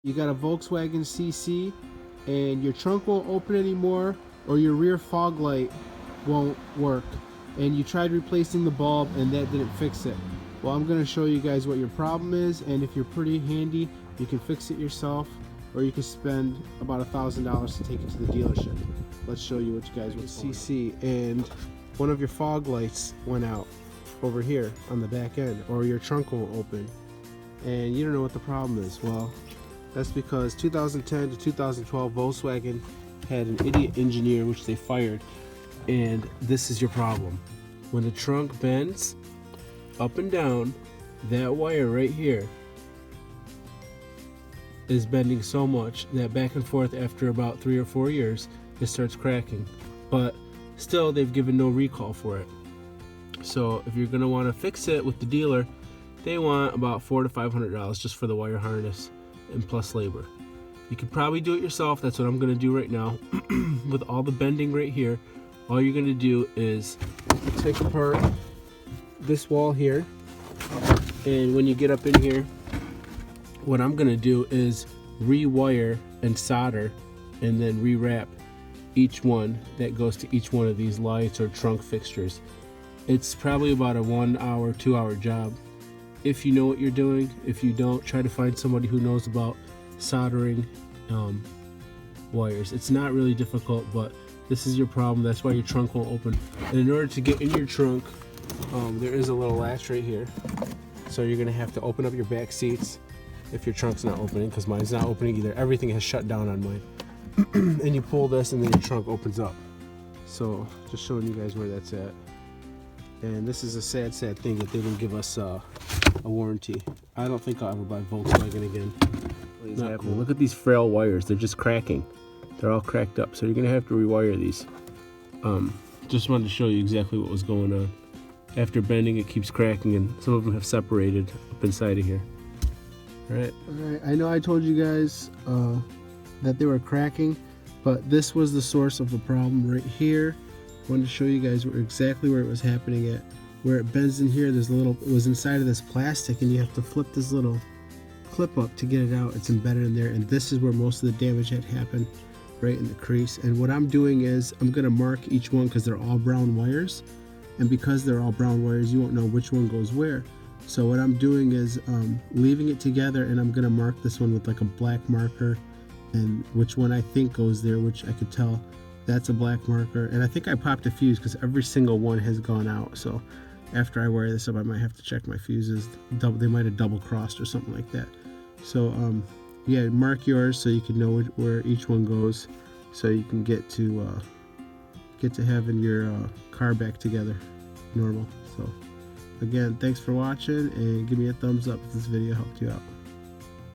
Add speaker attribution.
Speaker 1: You got a Volkswagen CC and your trunk won't open anymore, or your rear fog light won't work, and you tried replacing the bulb and that didn't fix it. Well, I'm going to show you guys what your problem is, and if you're pretty handy, you can fix it yourself, or you can spend about $1,000 to take it to the dealership. Let's show you what you guys would CC, and one of your fog lights went out over here on the back end, or your trunk won't open, and you don't know what the problem is. Well, that's because 2010 to 2012 Volkswagen had an idiot engineer which they fired, and this is your problem. When the trunk bends up and down, that wire right here is bending so much that back and forth after about 3 or 4 years it starts cracking. But still, they've given no recall for it. So if you're going to want to fix it with the dealer, they want about $400 to $500 just for the wire harness and plus labor. You could probably do it yourself. That's what I'm going to do right now. With all the bending right here, all you're going to do is take apart this wall here, and when you get up in here, what I'm going to do is rewire and solder and then rewrap each one that goes to each one of these lights or trunk fixtures. It's probably about a 1 hour, 2 hour job if you know what you're doing. If you don't, try to find somebody who knows about soldering wires. It's not really difficult, but this is your problem. That's why your trunk won't open. And in order to get in your trunk, there is a little latch right here, so you're gonna have to open up your back seats if your trunk's not opening, because mine's not opening either. Everything has shut down on mine. And you pull this and then your trunk opens up. So just showing you guys where that's at. And this is a sad thing that they didn't give us a warranty. I don't think I'll ever buy Volkswagen again. Not cool. Look at these frail wires. They're just cracking. They're all cracked up. So you're gonna have to rewire these. Just wanted to show you exactly what was going on. After bending, it keeps cracking, and some of them have separated up inside of here. All right. I know I told you guys that they were cracking, but this was the source of the problem right here. I wanted to show you guys exactly where it was happening at. Where it bends in here, there's a little, it was inside of this plastic, and you have to flip this little clip up to get it out. It's embedded in there, and this is where most of the damage had happened, right in the crease. And what I'm doing is I'm gonna mark each one because they're all brown wires, and because they're all brown wires, you won't know which one goes where. So what I'm doing is leaving it together, and I'm gonna mark this one with like a black marker, and which one I think goes there, which I could tell that's a black marker. And I think I popped a fuse because every single one has gone out. So after I wire this up, I might have to check my fuses. They might have double crossed or something like that. So yeah, mark yours so you can know where each one goes, so you can get to having your car back together normal. So again, thanks for watching, and give me a thumbs up if this video helped you out.